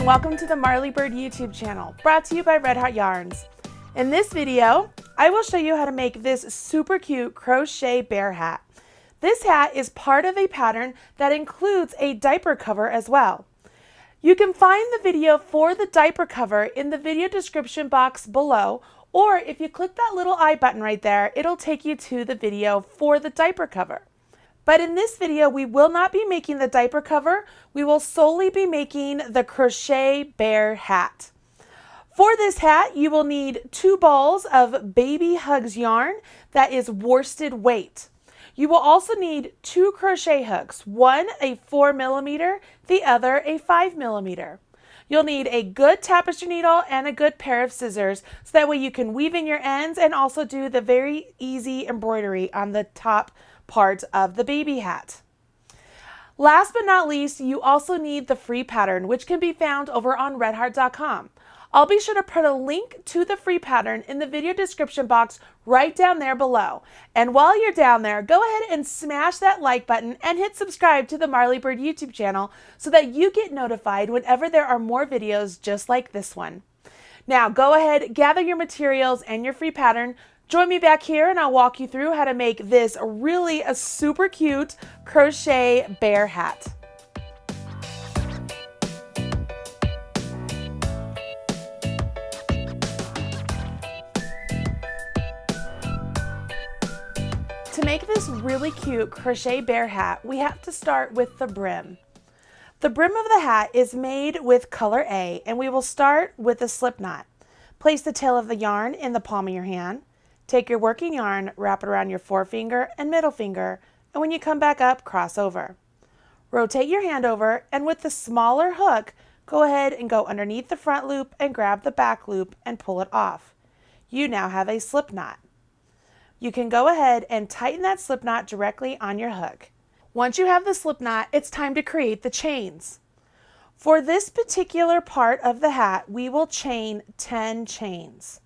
and welcome to the Marley Bird YouTube channel, brought to you by Red Hot Yarns. In this video, I will show you how to make this super cute crochet bear hat. This hat is part of a pattern that includes a diaper cover as well. You can find the video for the diaper cover in the video description box below, or if you click that little I button right there, it'll take you to the video for the diaper cover. But in this video, we will not be making the diaper cover. We will solely be making the crochet bear hat. For this hat, you will need 2 balls of Baby Hugs yarn that is worsted weight. You will also need 2 crochet hooks, one a 4mm, the other a 5mm. You'll need a good tapestry needle and a good pair of scissors, so that way you can weave in your ends and also do the very easy embroidery on the top part of the baby hat. Last but not least, you also need the free pattern, which can be found over on redheart.com. I'll be sure to put a link to the free pattern in the video description box right down there below. And while you're down there, go ahead and smash that like button and hit subscribe to the Marley Bird YouTube channel so that you get notified whenever there are more videos just like this one. Now go ahead, gather your materials and your free pattern. Join me back here and I'll walk you through how to make this really a super cute crochet bear hat. To make this really cute crochet bear hat, we have to start with the brim. The brim of the hat is made with color A, and we will start with a slip knot. Place the tail of the yarn in the palm of your hand. Take your working yarn, wrap it around your forefinger and middle finger, and when you come back up, cross over. Rotate your hand over, and with the smaller hook, go ahead and go underneath the front loop and grab the back loop and pull it off. You now have a slip knot. You can go ahead and tighten that slip knot directly on your hook. Once you have the slip knot, it's time to create the chains. For this particular part of the hat, we will chain 10 chains.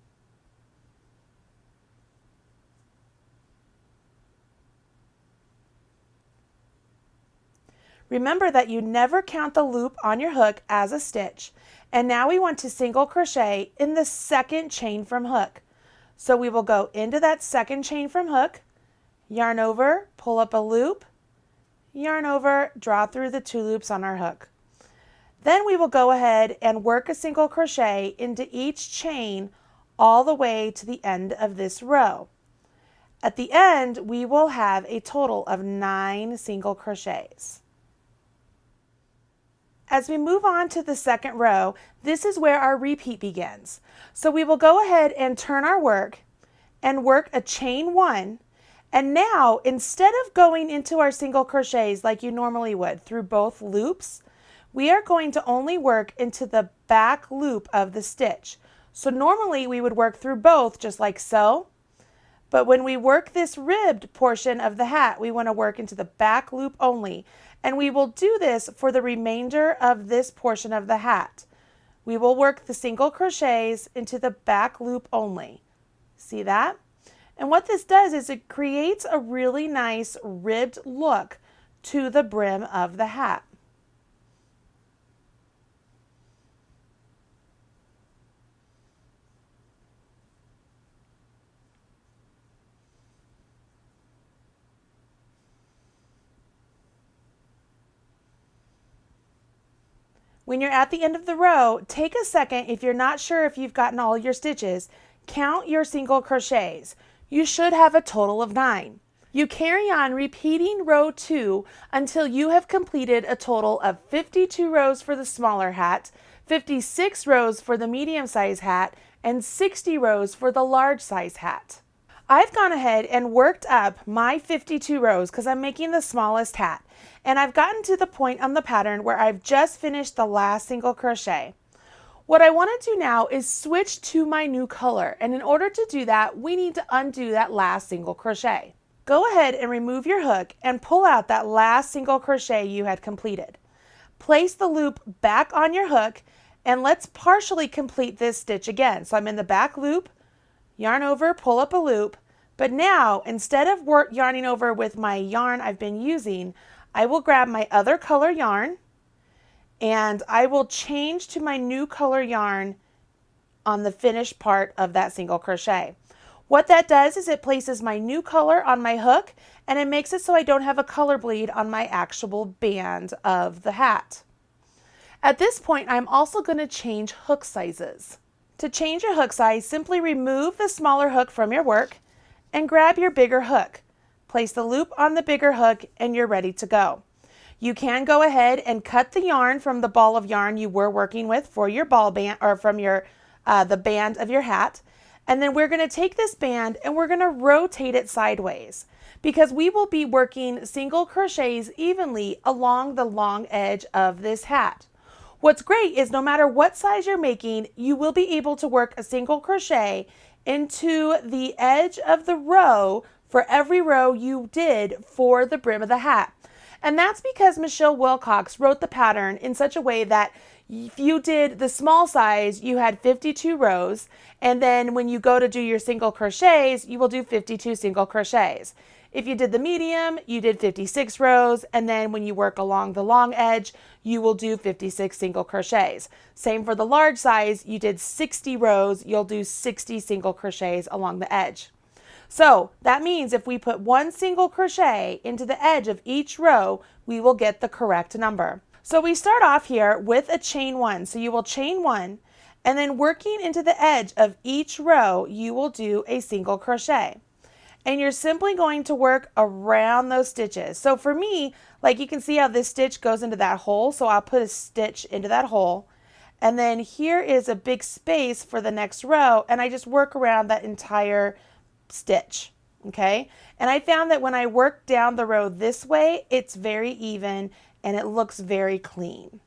Remember that you never count the loop on your hook as a stitch. And now we want to single crochet in the second chain from hook. So we will go into that second chain from hook, yarn over, pull up a loop, yarn over, draw through the 2 loops on our hook. Then we will go ahead and work a single crochet into each chain all the way to the end of this row. At the end, we will have a total of 9 single crochets. As we move on to the second row, this is where our repeat begins. So we will go ahead and turn our work and work a chain 1. And now, instead of going into our single crochets like you normally would through both loops, we are going to only work into the back loop of the stitch. So normally we would work through both just like so. But when we work this ribbed portion of the hat, we want to work into the back loop only. And we will do this for the remainder of this portion of the hat. We will work the single crochets into the back loop only. See that? And what this does is it creates a really nice ribbed look to the brim of the hat. When you're at the end of the row, take a second. If you're not sure if you've gotten all your stitches, count your single crochets. You should have a total of 9. You carry on repeating row 2 until you have completed a total of 52 rows for the smaller hat, 56 rows for the medium size hat, and 60 rows for the large size hat. I've gone ahead and worked up my 52 rows because I'm making the smallest hat. And I've gotten to the point on the pattern where I've just finished the last single crochet. What I want to do now is switch to my new color. And in order to do that, we need to undo that last single crochet. Go ahead and remove your hook and pull out that last single crochet you had completed. Place the loop back on your hook and let's partially complete this stitch again. So I'm in the back loop, yarn over, pull up a loop, but now instead of yarning over with my yarn I've been using, I will grab my other color yarn and I will change to my new color yarn on the finished part of that single crochet. What that does is it places my new color on my hook, and it makes it so I don't have a color bleed on my actual band of the hat. At this point, I'm also going to change hook sizes. To change a hook size, simply remove the smaller hook from your work and grab your bigger hook. Place the loop on the bigger hook and you're ready to go. You can go ahead and cut the yarn from the ball of yarn you were working with for your ball band, or from your the band of your hat. And then we're going to take this band and we're going to rotate it sideways, because we will be working single crochets evenly along the long edge of this hat. What's great is no matter what size you're making, you will be able to work a single crochet into the edge of the row for every row you did for the brim of the hat. And that's because Michelle Wilcox wrote the pattern in such a way that if you did the small size, you had 52 rows, and then when you go to do your single crochets, you will do 52 single crochets. If you did the medium, you did 56 rows, and then when you work along the long edge, you will do 56 single crochets. Same for the large size, you did 60 rows, you'll do 60 single crochets along the edge. So that means if we put one single crochet into the edge of each row, we will get the correct number. So we start off here with a chain one. So you will chain one, and then working into the edge of each row, you will do a single crochet. And you're simply going to work around those stitches. So for me, like you can see how this stitch goes into that hole. So I'll put a stitch into that hole. And then here is a big space for the next row. And I just work around that entire stitch. Okay. And I found that when I work down the row this way, it's very even and it looks very clean.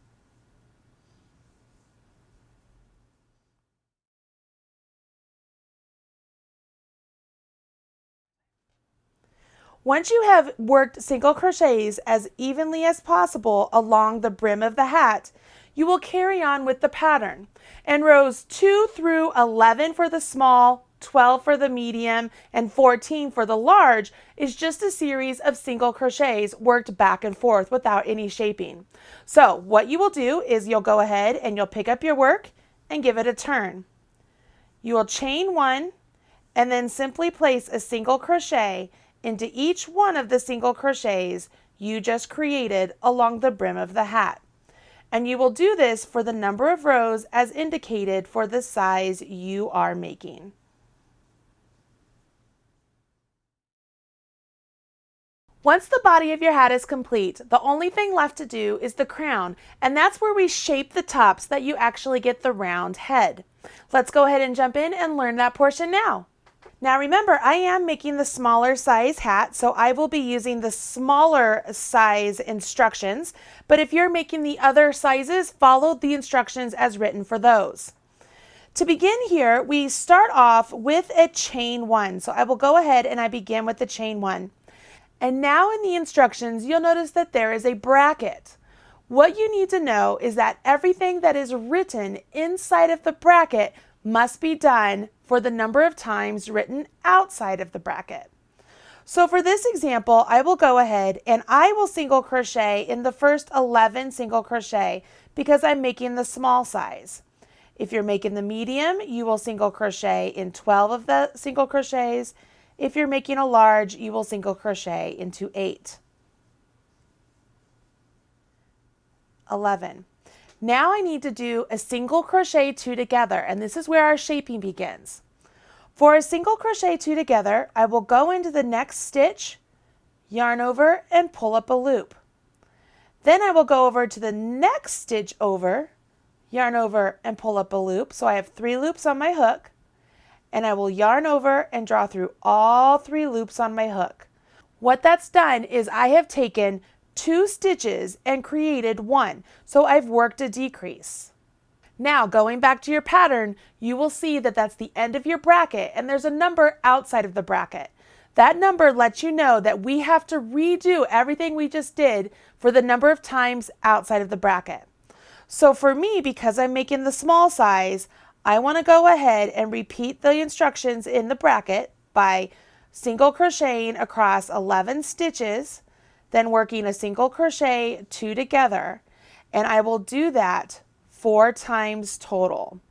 Once you have worked single crochets as evenly as possible along the brim of the hat, you will carry on with the pattern. And rows 2 through 11 for the small, 12 for the medium, and 14 for the large is just a series of single crochets worked back and forth without any shaping. So what you will do is you'll go ahead and you'll pick up your work and give it a turn. You will chain one and then simply place a single crochet into each one of the single crochets you just created along the brim of the hat. And you will do this for the number of rows as indicated for the size you are making. Once the body of your hat is complete, the only thing left to do is the crown, and that's where we shape the top so that you actually get the round head. Let's go ahead and jump in and learn that portion now. Now remember, I am making the smaller size hat, so I will be using the smaller size instructions, but if you're making the other sizes, follow the instructions as written for those. To begin here, we start off with a chain one. So I will go ahead and I begin with the chain one. And now in the instructions, you'll notice that there is a bracket. What you need to know is that everything that is written inside of the bracket must be done for the number of times written outside of the bracket. So for this example, I will go ahead and I will single crochet in the first 11 single crochet because I'm making the small size. If you're making the medium, you will single crochet in 12 of the single crochets. If you're making a large, you will single crochet into 8. 11. Now I need to do a single crochet 2 together, and this is where our shaping begins. For a single crochet 2 together, I will go into the next stitch, yarn over, and pull up a loop. Then I will go over to the next stitch over, yarn over, and pull up a loop. So I have 3 loops on my hook, and I will yarn over and draw through all 3 loops on my hook. What that's done is I have taken 2 stitches and created 1. So I've worked a decrease. Now going back to your pattern, you will see that that's the end of your bracket and there's a number outside of the bracket. That number lets you know that we have to redo everything we just did for the number of times outside of the bracket. So for me, because I'm making the small size, I want to go ahead and repeat the instructions in the bracket by single crocheting across 11 stitches, then working a single crochet 2 together. and I will do that 4 times total.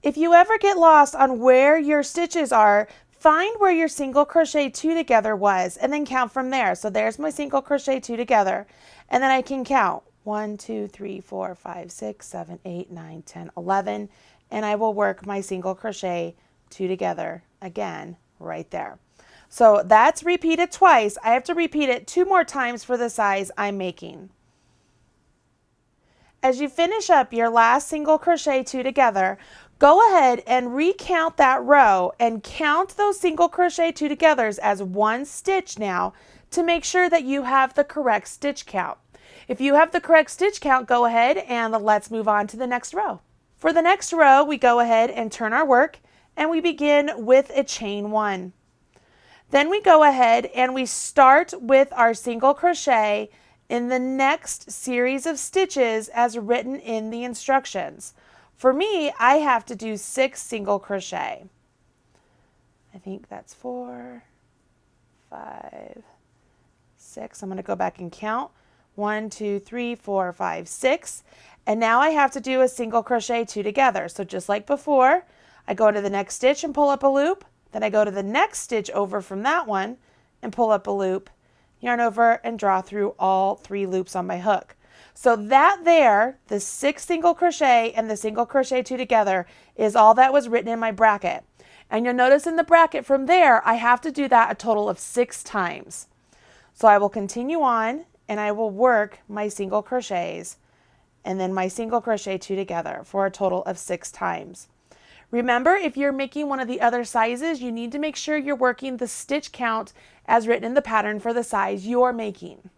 If you ever get lost on where your stitches are, find where your single crochet 2 together was and then count from there. So there's my single crochet 2 together, and then I can count 1, 2, 3, 4, 5, 6, 7, 8, 9, 10, 11, and I will work my single crochet 2 together again right there. So that's repeated twice. I have to repeat it 2 more times for the size I'm making. As you finish up your last single crochet 2 together, go ahead and recount that row and count those single crochet 2 togethers as 1 stitch now to make sure that you have the correct stitch count. If you have the correct stitch count, go ahead and let's move on to the next row. For the next row, we go ahead and turn our work and we begin with a chain 1. Then we go ahead and we start with our single crochet in the next series of stitches as written in the instructions. For me, I have to do 6 single crochet. I think that's 4, 5, 6. I'm going to go back and count. 1, 2, 3, 4, 5, 6. And now I have to do a single crochet 2 together. So just like before, I go into the next stitch and pull up a loop. Then I go to the next stitch over from that one and pull up a loop, yarn over and draw through all 3 loops on my hook. So that there, the 6 single crochet and the single crochet 2 together is all that was written in my bracket. And you'll notice in the bracket from there, I have to do that a total of 6 times. So I will continue on and I will work my single crochets and then my single crochet 2 together for a total of 6 times. Remember, if you're making one of the other sizes, you need to make sure you're working the stitch count as written in the pattern for the size you're making.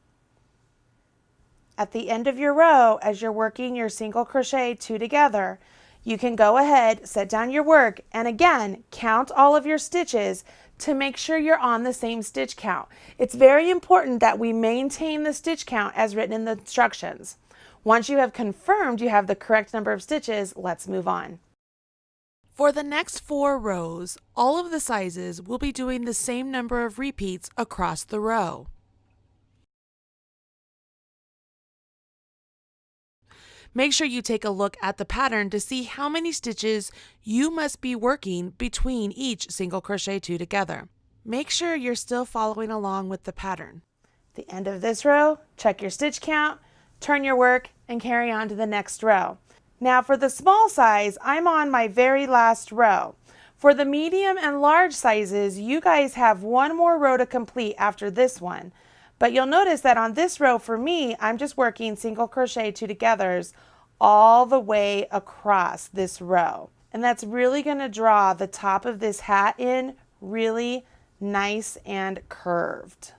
At the end of your row, as you're working your single crochet 2 together, you can go ahead, set down your work, and again, count all of your stitches to make sure you're on the same stitch count. It's very important that we maintain the stitch count as written in the instructions. Once you have confirmed you have the correct number of stitches, let's move on. For the next 4 rows, all of the sizes will be doing the same number of repeats across the row. Make sure you take a look at the pattern to see how many stitches you must be working between each single crochet 2 together. Make sure you're still following along with the pattern. At the end of this row, check your stitch count, turn your work, and carry on to the next row. Now for the small size, I'm on my very last row. For the medium and large sizes, you guys have 1 more row to complete after this one. But you'll notice that on this row for me, I'm just working single crochet 2 togethers all the way across this row. And that's really going to draw the top of this hat in really nice and curved.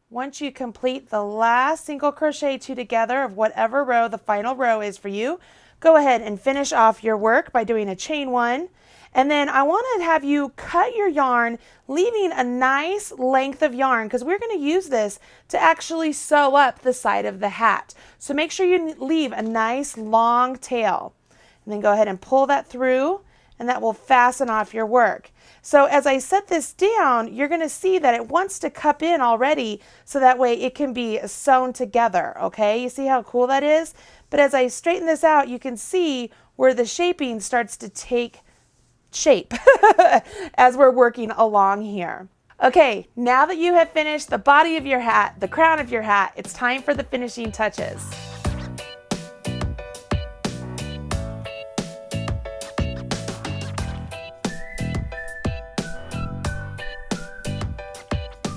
Once you complete the last single crochet 2 together of whatever row the final row is for you, go ahead and finish off your work by doing a chain 1. And then I want to have you cut your yarn, leaving a nice length of yarn because we're going to use this to actually sew up the side of the hat. So make sure you leave a nice long tail. And then go ahead and pull that through and that will fasten off your work. So as I set this down, you're going to see that it wants to cup in already so that way it can be sewn together, okay? You see how cool that is? But as I straighten this out, you can see where the shaping starts to take shape as we're working along here. Okay, now that you have finished the body of your hat, the crown of your hat, it's time for the finishing touches.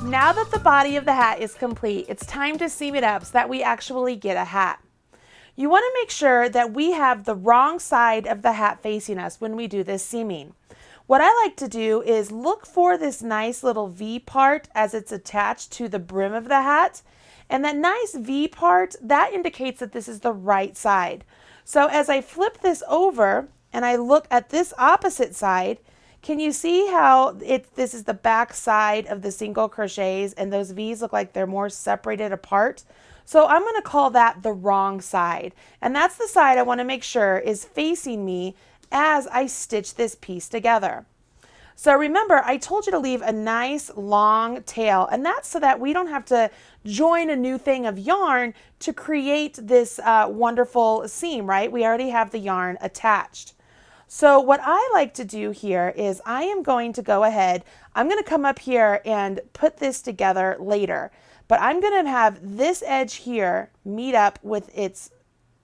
Now that the body of the hat is complete, it's time to seam it up so that we actually get a hat. You want to make sure that we have the wrong side of the hat facing us when we do this seaming. What I like to do is look for this nice little V part as it's attached to the brim of the hat. And that nice V part, that indicates that this is the right side. So as I flip this over and I look at this opposite side, can you see how this is the back side of the single crochets and those V's look like they're more separated apart? So I'm going to call that the wrong side. And that's the side I want to make sure is facing me as I stitch this piece together. So remember, I told you to leave a nice long tail, and that's so that we don't have to join a new thing of yarn to create this wonderful seam, right? We already have the yarn attached. So what I like to do here is I am going to go ahead, I'm going to come up here and put this together later, but I'm going to have this edge here meet up with its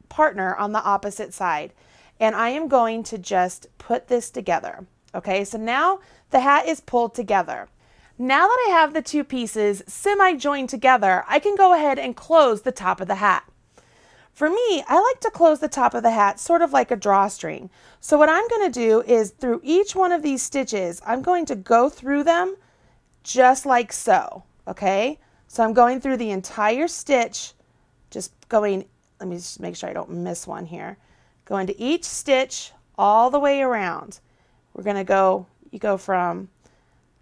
partner on the opposite side. And I am going to just put this together. Okay, so now the hat is pulled together. Now that I have the two pieces semi-joined together, I can go ahead and close the top of the hat. For me, I like to close the top of the hat sort of like a drawstring. So what I'm going to do is through each one of these stitches, I'm going to go through them just like so. Okay, so I'm going through the entire stitch, just going, let me just make sure I don't miss one here. Go into each stitch all the way around. We're going to go, you go from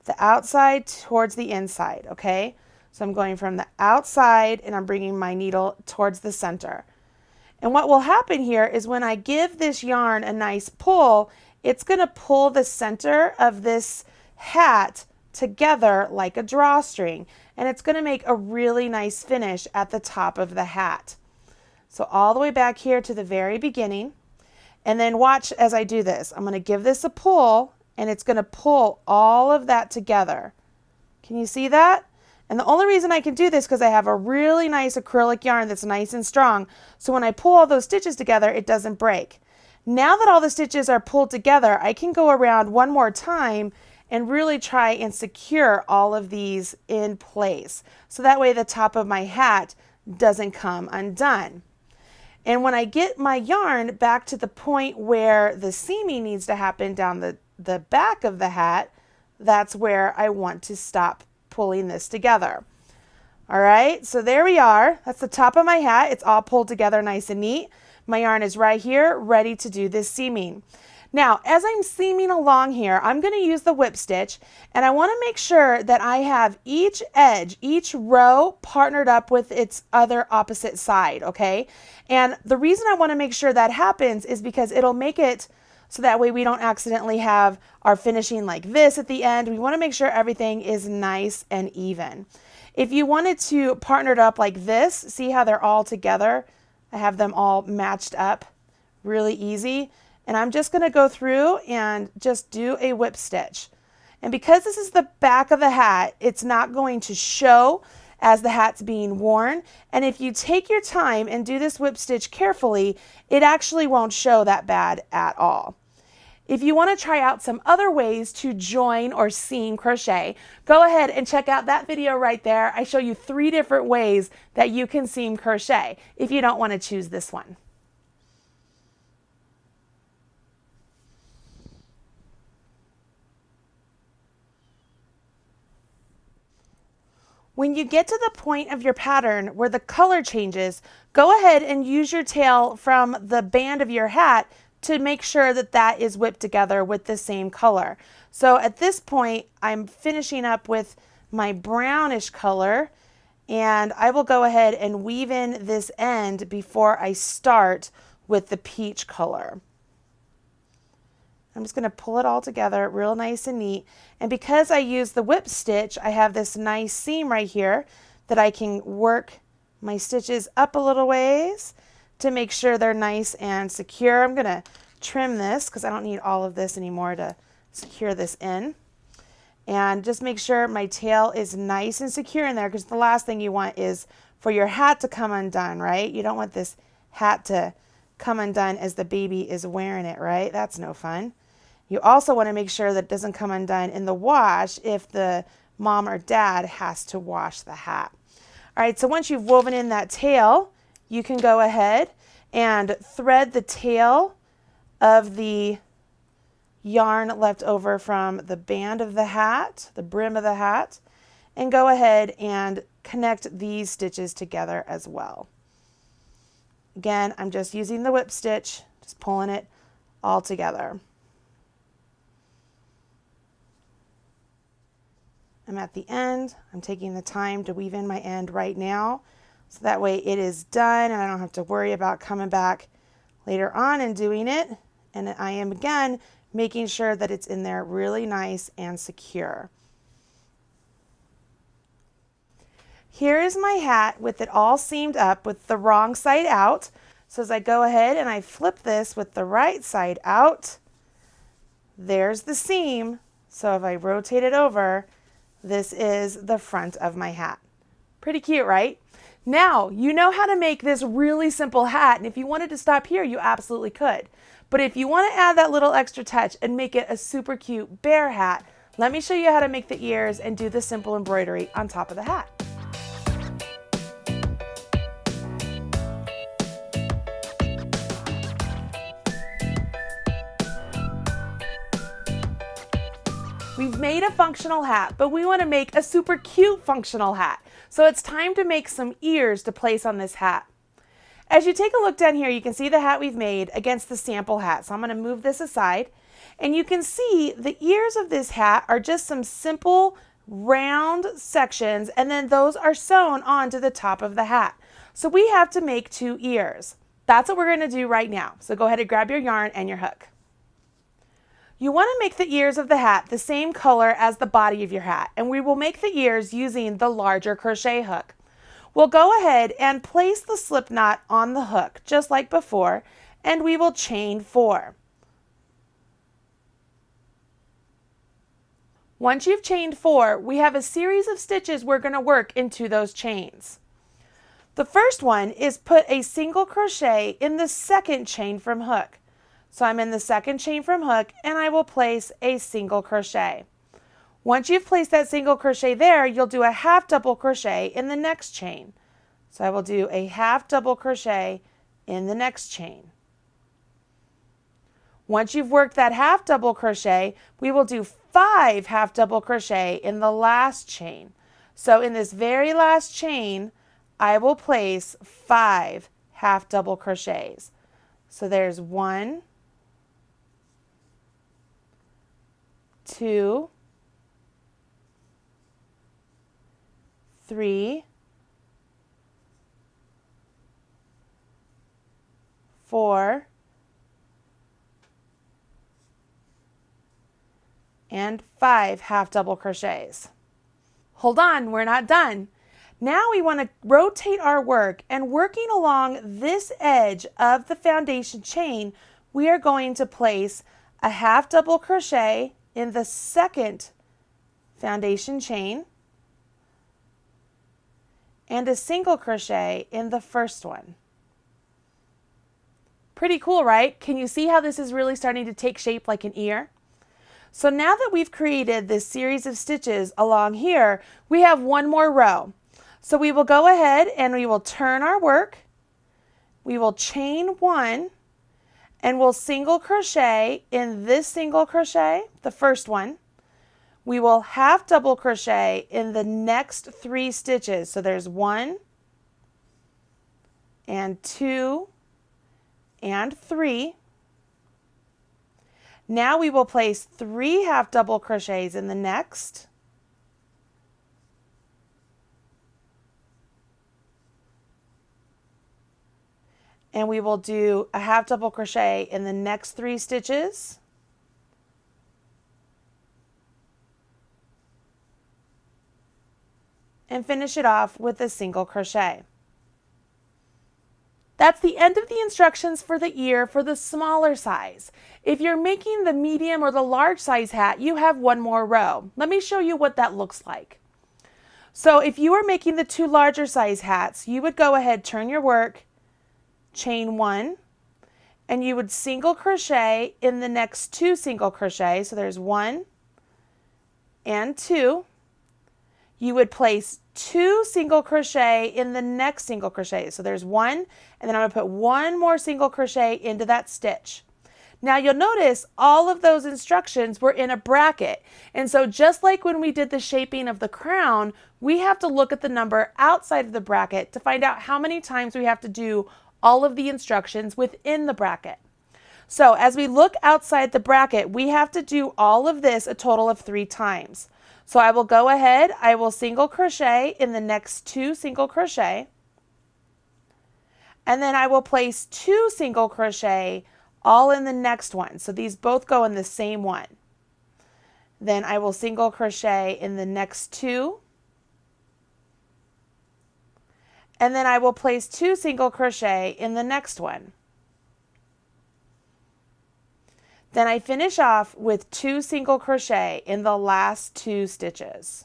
the outside towards the inside, okay? So I'm going from the outside and I'm bringing my needle towards the center. And what will happen here is when I give this yarn a nice pull, it's going to pull the center of this hat together like a drawstring. And it's going to make a really nice finish at the top of the hat. So all the way back here to the very beginning. And then watch as I do this. I'm going to give this a pull and it's going to pull all of that together. Can you see that? And the only reason I can do this is because I have a really nice acrylic yarn that's nice and strong. So when I pull all those stitches together, it doesn't break. Now that all the stitches are pulled together, I can go around one more time and really try and secure all of these in place. So that way the top of my hat doesn't come undone. And when I get my yarn back to the point where the seaming needs to happen down the back of the hat, that's where I want to stop pulling this together. All right, so there we are. That's the top of my hat. It's all pulled together nice and neat. My yarn is right here, ready to do this seaming. Now, as I'm seaming along here, I'm going to use the whip stitch, and I want to make sure that I have each edge, each row partnered up with its other opposite side, okay? And the reason I want to make sure that happens is because it'll make it so that way we don't accidentally have our finishing like this at the end. We want to make sure everything is nice and even. If you wanted to partner it up like this, see how they're all together? I have them all matched up, really easy. And I'm just going to go through and just do a whip stitch. And because this is the back of the hat, it's not going to show as the hat's being worn. And if you take your time and do this whip stitch carefully, it actually won't show that bad at all. If you want to try out some other ways to join or seam crochet, go ahead and check out that video right there. I show you 3 different ways that you can seam crochet if you don't want to choose this one. When you get to the point of your pattern where the color changes, go ahead and use your tail from the band of your hat to make sure that that is whipped together with the same color. So at this point, I'm finishing up with my brownish color, and I will go ahead and weave in this end before I start with the peach color. I'm just going to pull it all together real nice and neat. And because I use the whip stitch, I have this nice seam right here that I can work my stitches up a little ways to make sure they're nice and secure. I'm going to trim this because I don't need all of this anymore to secure this in. And just make sure my tail is nice and secure in there, because the last thing you want is for your hat to come undone, right? You don't want this hat to come undone as the baby is wearing it, right? That's no fun. You also want to make sure that it doesn't come undone in the wash if the mom or dad has to wash the hat. All right, so once you've woven in that tail, you can go ahead and thread the tail of the yarn left over from the band of the hat, the brim of the hat, and go ahead and connect these stitches together as well. Again, I'm just using the whip stitch, just pulling it all together. I'm at the end. I'm taking the time to weave in my end right now, so that way it is done and I don't have to worry about coming back later on and doing it. And I am again making sure that it's in there really nice and secure. Here is my hat with it all seamed up with the wrong side out. So as I go ahead and I flip this with the right side out, there's the seam. So if I rotate it over, this is the front of my hat. Pretty cute, right? Now, you know how to make this really simple hat, and if you wanted to stop here, you absolutely could. But if you want to add that little extra touch and make it a super cute bear hat, let me show you how to make the ears and do the simple embroidery on top of the hat. We've made a functional hat, but we want to make a super cute functional hat. So it's time to make some ears to place on this hat. As you take a look down here, you can see the hat we've made against the sample hat. So I'm going to move this aside, and you can see the ears of this hat are just some simple round sections, and then those are sewn onto the top of the hat. So we have to make 2 ears. That's what we're going to do right now. So go ahead and grab your yarn and your hook. You want to make the ears of the hat the same color as the body of your hat, and we will make the ears using the larger crochet hook. We'll go ahead and place the slip knot on the hook just like before, and we will chain 4. Once you've chained 4, we have a series of stitches we're going to work into those chains. The first one is put a single crochet in the second chain from hook. So I'm in the second chain from hook, and I will place a single crochet. Once you've placed that single crochet there, you'll do a half double crochet in the next chain. So I will do a half double crochet in the next chain. Once you've worked that half double crochet, we will do 5 half double crochet in the last chain. So in this very last chain, I will place 5 half double crochets. So there's 1, 2, 3, 4, and 5 half double crochets. Hold on, we're not done. Now we want to rotate our work, and working along this edge of the foundation chain, we are going to place a half double crochet in the second foundation chain and a single crochet in the first one. Pretty cool, right? Can you see how this is really starting to take shape like an ear? So now that we've created this series of stitches along here, we have one more row. So we will go ahead and we will turn our work, we will chain 1, and we'll single crochet in this single crochet, the first one. We will half double crochet in the next 3 stitches. So there's 1 and 2 and 3. Now we will place 3 half double crochets in the next. And we will do a half double crochet in the next 3 stitches. And finish it off with a single crochet. That's the end of the instructions for the ear for the smaller size. If you're making the medium or the large size hat, you have one more row. Let me show you what that looks like. So if you were making the 2 larger size hats, you would go ahead, turn your work, chain 1, and you would single crochet in the next 2 single crochets. So there's 1 and 2. You would place 2 single crochet in the next single crochet. So there's 1, and then I'm going to put 1 more single crochet into that stitch. Now you'll notice all of those instructions were in a bracket. And so just like when we did the shaping of the crown, we have to look at the number outside of the bracket to find out how many times we have to do all of the instructions within the bracket. So as we look outside the bracket, we have to do all of this a total of 3 times. So I will go ahead, I will single crochet in the next 2 single crochet, and then I will place 2 single crochet all in the next one. So these both go in the same one. Then I will single crochet in the next 2. And then I will place 2 single crochet in the next one. Then I finish off with 2 single crochet in the last 2 stitches.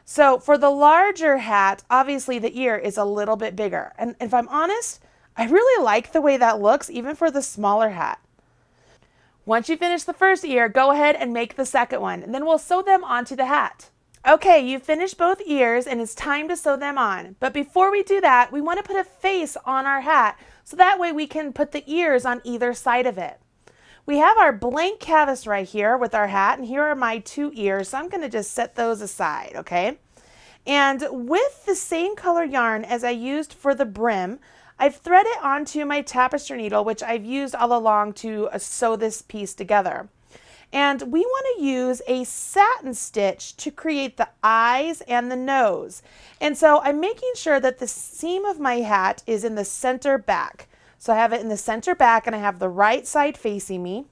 So for the larger hat, obviously the ear is a little bit bigger. And if I'm honest, I really like the way that looks, even for the smaller hat. Once you finish the first ear, go ahead and make the second one, and then we'll sew them onto the hat. Okay, you've finished both ears and it's time to sew them on. But before we do that, we want to put a face on our hat so that way we can put the ears on either side of it. We have our blank canvas right here with our hat, and here are my 2 ears, so I'm going to just set those aside, okay? And with the same color yarn as I used for the brim, I've threaded onto my tapestry needle, which I've used all along to sew this piece together. And we want to use a satin stitch to create the eyes and the nose. And so I'm making sure that the seam of my hat is in the center back. So I have it in the center back and I have the right side facing me.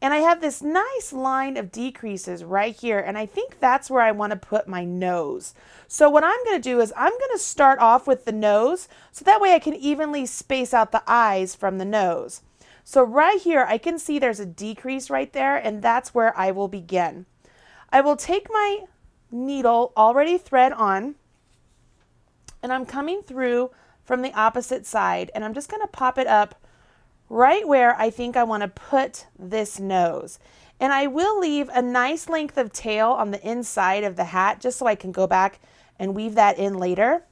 And I have this nice line of decreases right here. And I think that's where I want to put my nose. So what I'm going to do is I'm going to start off with the nose so that way I can evenly space out the eyes from the nose. So right here, I can see there's a decrease right there, and that's where I will begin. I will take my needle already thread on, and I'm coming through from the opposite side, and I'm just going to pop it up right where I think I want to put this nose. And I will leave a nice length of tail on the inside of the hat just so I can go back and weave that in later.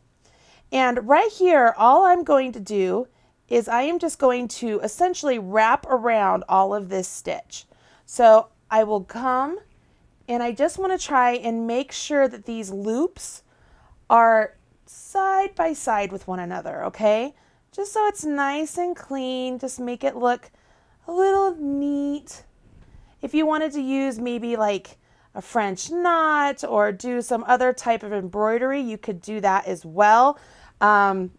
And right here, all I'm going to do is I am just going to essentially wrap around all of this stitch. So I will come and I just want to try and make sure that these loops are side by side with one another, okay? Just so it's nice and clean, just make it look a little neat. If you wanted to use maybe like a French knot or do some other type of embroidery, you could do that as well. I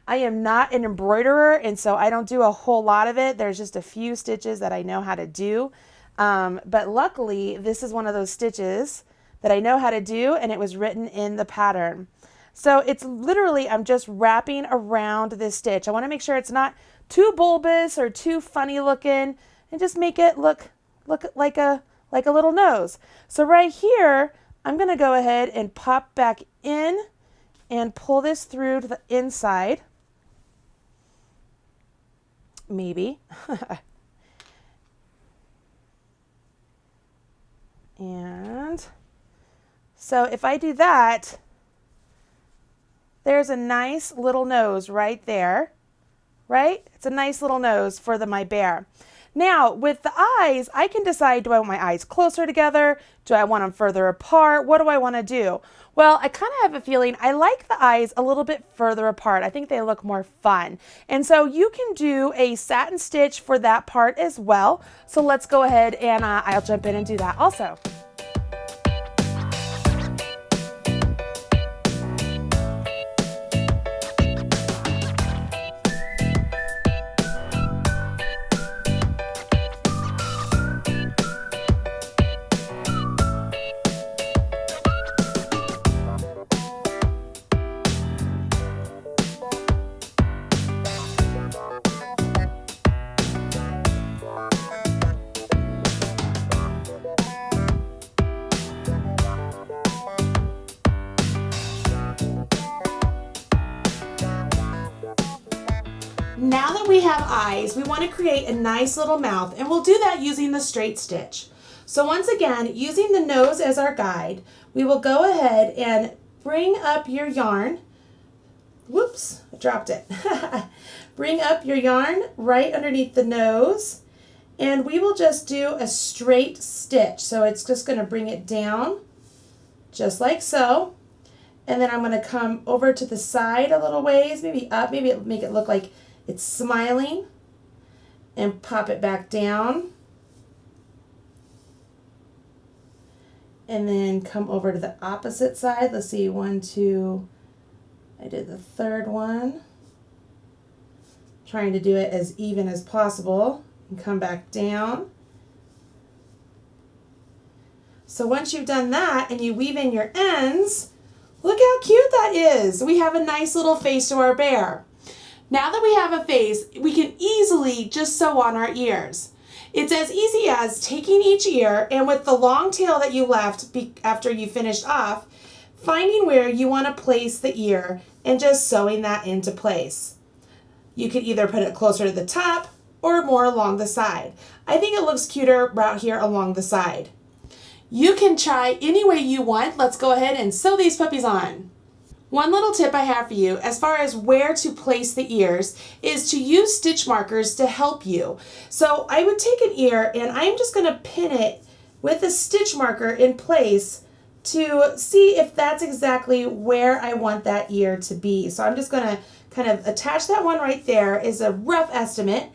am not an embroiderer, and so I don't do a whole lot of it. There's just a few stitches that I know how to do. But luckily, this is one of those stitches that I know how to do, and it was written in the pattern. So it's literally, I'm just wrapping around this stitch. I want to make sure it's not too bulbous or too funny looking, and just make it look like a little nose. So right here, I'm going to go ahead and pop back in and pull this through to the inside. Maybe. And so if I do that, there's a nice little nose right there, right? It's a nice little nose for my bear. Now, with the eyes, I can decide, do I want my eyes closer together? Do I want them further apart? What do I want to do? Well, I kind of have a feeling I like the eyes a little bit further apart. I think they look more fun. And so you can do a satin stitch for that part as well. So let's go ahead and I'll jump in and do that also. Now that we have eyes, we want to create a nice little mouth, and we'll do that using the straight stitch. So once again, using the nose as our guide, we will go ahead and bring up your yarn. Whoops, I dropped it. Bring up your yarn right underneath the nose, and we will just do a straight stitch. So it's just going to bring it down just like so. And then I'm going to come over to the side a little ways, maybe up, maybe it'll make it look like it's smiling, and pop it back down. And then come over to the opposite side. Let's see, 1, 2, I did the third one. trying to do it as even as possible, and come back down. So once you've done that and you weave in your ends, look how cute that is. We have a nice little face to our bear. Now that we have a face, we can easily just sew on our ears. It's as easy as taking each ear and with the long tail that you left after you finished off, finding where you want to place the ear and just sewing that into place. You could either put it closer to the top or more along the side. I think it looks cuter right here along the side. You can try any way you want. Let's go ahead and sew these puppies on. One little tip I have for you as far as where to place the ears is to use stitch markers to help you. So I would take an ear and I'm just going to pin it with a stitch marker in place to see if that's exactly where I want that ear to be. So I'm just going to kind of attach that one right there as a rough estimate.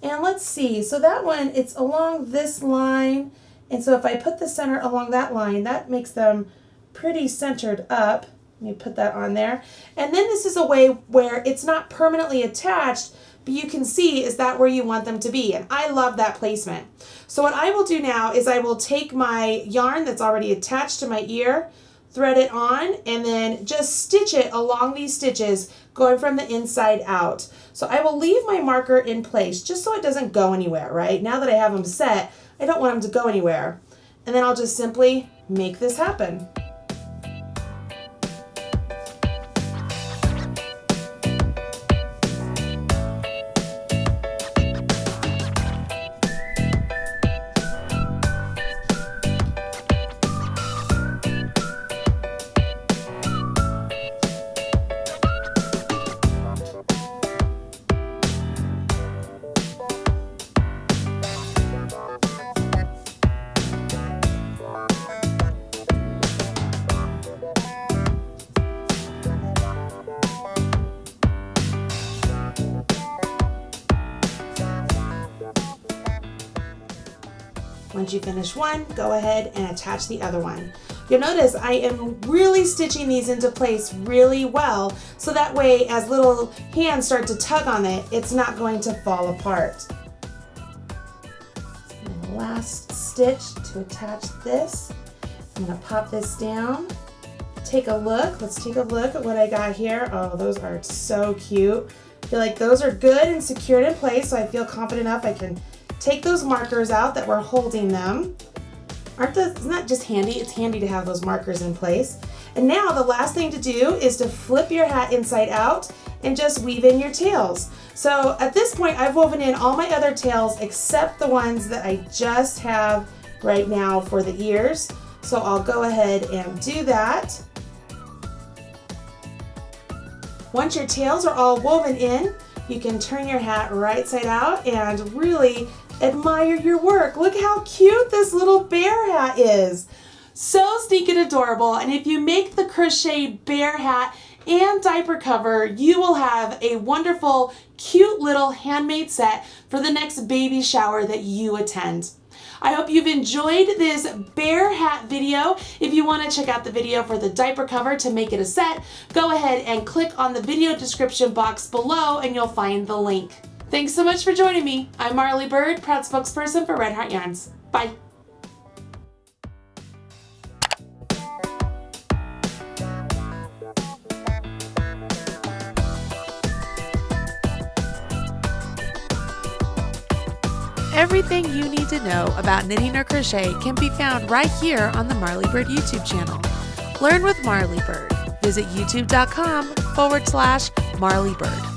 And let's see, so that one, it's along this line. And so if I put the center along that line, that makes them pretty centered up. Let me put that on there. And then this is a way where it's not permanently attached, but you can see is that where you want them to be. And I love that placement. So what I will do now is I will take my yarn that's already attached to my ear, thread it on, and then just stitch it along these stitches going from the inside out. So I will leave my marker in place just so it doesn't go anywhere, right? Now that I have them set, I don't want them to go anywhere. And then I'll just simply make this happen. Once you finish one, go ahead and attach the other one. You'll notice I am really stitching these into place really well, so that way as little hands start to tug on it, it's not going to fall apart. And the last stitch to attach this, I'm going to pop this down. Take a look. Let's take a look at what I got here. Oh, those are so cute. I feel like those are good and secured in place, so I feel confident enough I can take those markers out that were holding them. Isn't that just handy? It's handy to have those markers in place. And now the last thing to do is to flip your hat inside out and just weave in your tails. So at this point, I've woven in all my other tails except the ones that I just have right now for the ears. So I'll go ahead and do that. Once your tails are all woven in, you can turn your hat right side out and really admire your work. Look how cute this little bear hat is. So stinking adorable. And if you make the Crochet Bear Hat and diaper cover, you will have a wonderful, cute little handmade set for the next baby shower that you attend. I hope you've enjoyed this bear hat video. If you want to check out the video for the diaper cover to make it a set, go ahead and click on the video description box below and you'll find the link. Thanks so much for joining me. I'm Marley Bird, proud spokesperson for Red Heart Yarns. Bye. Everything you need to know about knitting or crochet can be found right here on the Marley Bird YouTube channel. Learn with Marley Bird. Visit youtube.com/Marley Bird.